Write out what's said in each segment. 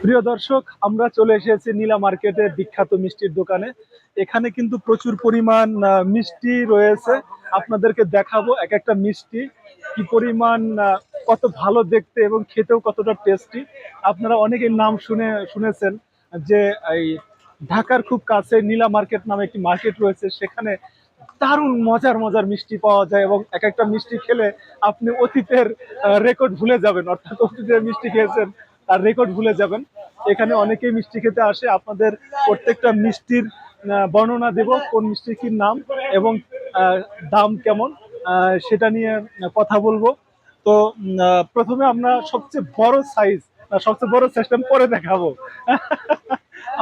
প্রিয় দর্শক, আমরা চলে এসেছি নীলা মার্কেটে বিখ্যাত মিষ্টির দোকানে। এখানে কিন্তু প্রচুর পরিমাণ মিষ্টি রয়েছে। আপনাদেরকে দেখাবো এক একটা মিষ্টি কি পরিমাণ কত ভালো দেখতে এবং খেতেও কতটা টেস্টি। আপনারা অনেকের নাম শুনেছেন যে এই ঢাকার খুব কাছে নীলা মার্কেট নামে একটি মার্কেট রয়েছে, সেখানে দারুণ মজার মজার মিষ্টি পাওয়া যায় এবং এক একটা মিষ্টি খেলে আপনি অতীতের রেকর্ড ভুলে যাবেন, অর্থাৎ অতীতের মিষ্টি খেয়েছেন তার রেকর্ড ভুলে যাবেন। এখানে অনেকেই মিষ্টি খেতে আসে। আপনাদের প্রত্যেকটা মিষ্টির বর্ণনা দেব, কোন মিষ্টির কি নাম এবং দাম কেমন সেটা নিয়ে কথা বলবো। তো প্রথমে আমরা সবচেয়ে বড় সাইজ, সবচেয়ে বড় সাইজটা পরে দেখাবো।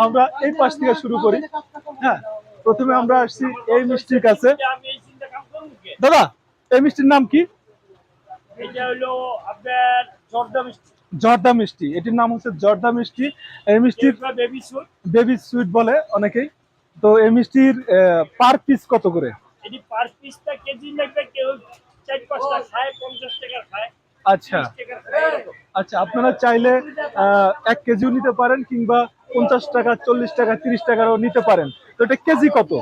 আমরা এই পাশ থেকে শুরু করি। হ্যাঁ, প্রথমে আমরা আসছি এই মিষ্টির কাছে। দাদা, এই মিষ্টির নাম কি? এটা হলো আপনার জর্দা মিষ্টি। জর্দা মিষ্টি, এটির নাম হচ্ছে জর্দা মিষ্টি। এই মিষ্টির বেবি সুইট, বেবি সুইট বলে অনেকেই। তো এই মিষ্টির পার পিস কত করে? এটি পার পিসটা কেজি লাগবে, কেউ 4-5টা খায়, 50 টাকা খায়। আচ্ছা আচ্ছা, আপনারা চাইলে 1 কেজিও নিতে পারেন কিংবা 50 টাকা, 40 টাকা, 30 টাকারও নিতে পারেন। তো এটা কেজি কত?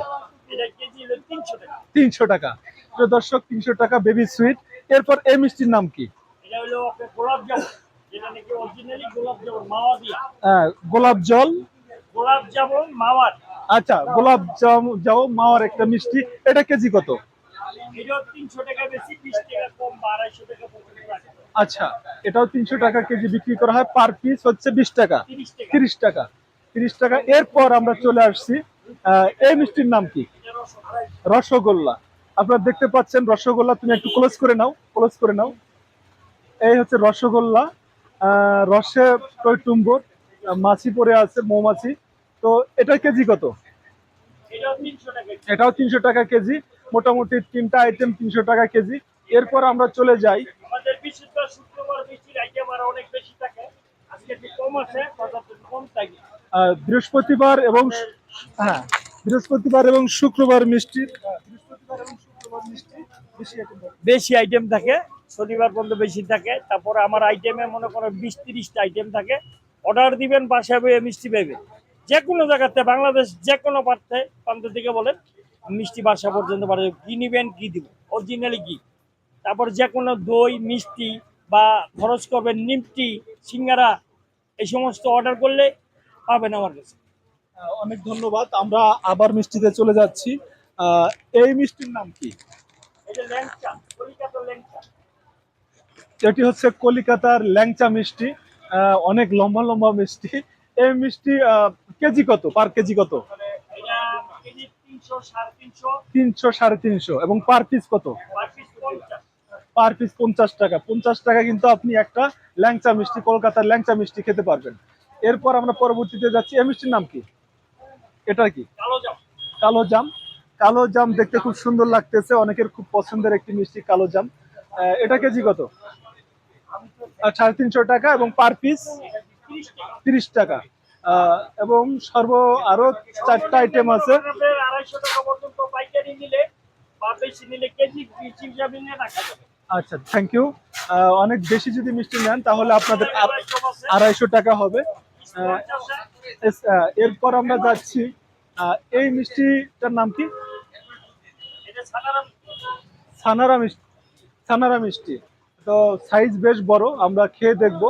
এটা কেজি হলো 300 টাকা। 300 টাকা। তো দর্শক, 300 টাকা বেবি সুইট। এরপর এই মিষ্টির নাম কি? এটা হলো আপনার গোলাপ জামুন, যেটা নাকি অরিজিনালি গোলাপ জামুন মাওয়া দিয়া। গোলাপ জল, গোলাপ জামুন মাওয়ার। আচ্ছা, গোলাপ যাও মাওয়ার একটা মিষ্টি। এটা কেজি কত? এটাও 300 টাকা বেশি, 20 টাকা কম, 250 টাকা পর্যন্ত রাখা যায়। আচ্ছা, এটাও 300 টাকা কেজি বিক্রি করা হয়। পার পিস হচ্ছে 20 টাকা, 30 টাকা। 30 টাকা, 30 টাকা। এরপর আমরা চলে আসছি এই মিষ্টির নাম কি? এটা রসমালাই। রসগোল্লা। আপনারা দেখতে পাচ্ছেন রসগোল্লা। তুমি একটু ক্লোজ করে নাও, ক্লোজ করে নাও। এই হচ্ছে রসগোল্লা। রসে টইটুম্বর, মাছি পড়ে আছে, মৌমাছি। তো এটা কেজি কত? এটাও 300 টাকা। এটাও 300 টাকা কেজি। মোটামুটি 3টা আইটেম 300 টাকা কেজি। এরপর আমরা চলে যাই, আমাদের বিশুদ্ধ শুক্রবার মিষ্টির আইটেম আরো অনেক বেশি থাকে। আজকে একটু কম আছে, বাজার কম থাকে। বৃহস্পতিবার এবং হ্যাঁ, বৃহস্পতিবার এবং শুক্রবার মিষ্টি, বৃহস্পতিবার এবং শুক্রবার মিষ্টি বেশি item থাকে। বেশি আইটেম থাকে, শনিবার পর্যন্ত বেশি থাকে। তারপরে আমার আইটেমে মনে করো 20-30টা আইটেম থাকে। অর্ডার দিবেন, বাসায় বয়ে মিষ্টি পাইবেন। যে কোনো জায়গাতে, বাংলাদেশ যে কোনো প্রান্ত থেকে বলেন, মিষ্টি বাসা পর্যন্ত পাঠাবো। কি নিবেন, কি দিব, অরিজিনালি কি। তারপর যে কোনো দই মিষ্টি বা খরচ করবেন নিমটি, সিঙ্গারা, এই সমস্ত অর্ডার করলে পাবেন আমার কাছে। অনেক ধন্যবাদ। আমরা আবার মিষ্টিতে চলে যাচ্ছি। এই মিষ্টির নাম কি? এটা ল্যাংচা, কলিকাতার ল্যাংচা। এটি হচ্ছে কলিকাতার ল্যাংচা মিষ্টি। অনেক লম্বা লম্বা মিষ্টি। এই মিষ্টি কেজি কত? পার কেজি কত? এটা কেজি 300, 350, 300, 350। এবং পার পিস কত? Per piece 50। পার পিস 50 টাকা। 50 টাকা কিন্তু আপনি একটা ল্যাংচা মিষ্টি, কলকাতার ল্যাংচা মিষ্টি খেতে পারবেন। এরপর আমরা পরবর্তীতে যাচ্ছি। এই মিষ্টির নাম কি? এটা কি? কালো জাম। কালো জাম। কালো জাম দেখতে খুব সুন্দর লাগতেছে, অনেকের খুব পছন্দের একটি মিষ্টি কালো জাম। এটা কেজি কত? 350 টাকা এবং পার পিস 30 টাকা। এবং আরো 4টা আইটেম আছে। 250 টাকা পর্যন্ত পাইকারি নিলে বা বেশি নিলে কেজি হিসাবে নিয়ে রাখা যাবে। আচ্ছা, থ্যাংক ইউ। অনেক বেশি যদি মিষ্টি নেন তাহলে আপনাদের 250 টাকা হবে। এরপর আমরা যাচ্ছি, এই মিষ্টিটার নাম কি? এটা সাধারণ ছানারা মিষ্টি। ছানারা মিষ্টি। তো সাইজ বেশ বড়, আমরা খেয়ে দেখবো।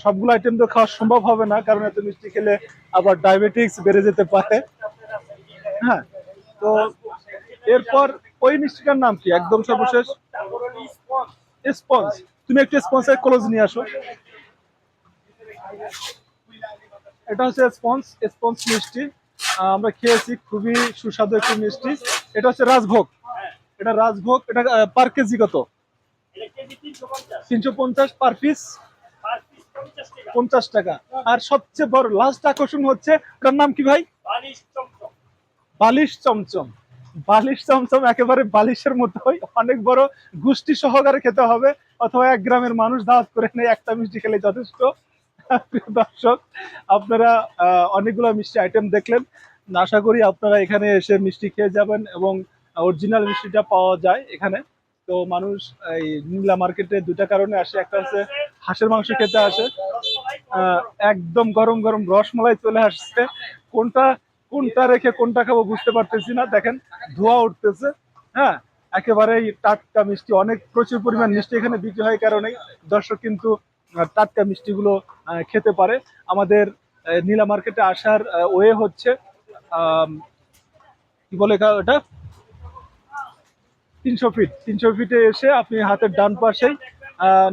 সবগুলো আইটেম তো খাওয়া সম্ভব হবে না, কারণ এত মিষ্টি খেলে আবার ডায়াবেটিক্স বেড়ে যেতে পারে। হ্যাঁ, তো এরপর ওই মিষ্টিটার নাম কি একদম সর্বশেষ? স্পঞ্জ। তুমি একটু স্পঞ্জের ক্লোজ নিয়ে আসো। এটা হচ্ছে স্পঞ্জ। স্পঞ্জ মিষ্টি আমরা খেয়েছি, খুবই সুস্বাদু একটি মিষ্টি। এটা হচ্ছে রাজভোগ। এটা রাজভোগ। এটা পার কেজি কত? এটা KG 350, 350। Per piece per piece 50 টাকা। 50 টাকা। আর সবচেয়ে বড় লাস্ট আকর্ষণ হচ্ছে, ওটার নাম কি ভাই? বালিশ চমচম। বালিশ চমচম। বালিশ চমচম একেবারে বালিশের মতোই, অনেক বড়। গুষ্টি সহকারে খেতে হবে, অথবা 1 গ্রামের মানুষ দাওয়াত করে নেই, একটা মিষ্টি খেলে যথেষ্ট। প্রিয় দর্শক, আপনারা অনেকগুলো মিষ্টি আইটেম দেখলেন। আশা করি আপনারা এখানে এসে মিষ্টি খেয়ে যাবেন এবং অরিজিনাল মিষ্টিটা পাওয়া যায় এখানে। তো মানুষ এই নীলা মার্কেটে 2টা কারণে আসে। একটা হচ্ছে হাঁসের মাংস খেতে আসে, রসমালাই আহ, একদম গরম গরম রসমালাই চলে আসছে। কোনটা কোনটা রেখে কোনটা খাবো বুঝতে পারতেছি না। দেখেন ধোঁয়া উঠতেছে। হ্যাঁ, একেবারেই টাটকা মিষ্টি, অনেক প্রচুর পরিমাণ মিষ্টি এখানে বিক্রি হয় কারণেই দর্শক কিন্তু টাটকা মিষ্টিগুলো খেতে পারে। আমাদের নীলা মার্কেটে আসার ওয়ে হচ্ছে আম, কি বলে ওটা, 300 ফিট। 300 ফিটে এসে আপনি হাতের ডান পাশেই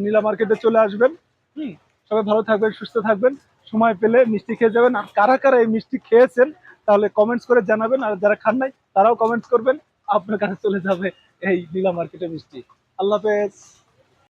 নীলা মার্কেটে চলে আসবেন। হুম, সবাই ভালো থাকবেন, সুস্থ থাকবেন, সময় পেলে মিষ্টি খেয়ে যাবেন। আর কারা কারা এই মিষ্টি খেয়েছেন তাহলে কমেন্টস করে জানাবেন, আর যারা খান নাই তারাও কমেন্টস করবেন, আপনার কাছে চলে যাবে এই নীলা মার্কেটের মিষ্টি। আল্লাহ হাফেজ।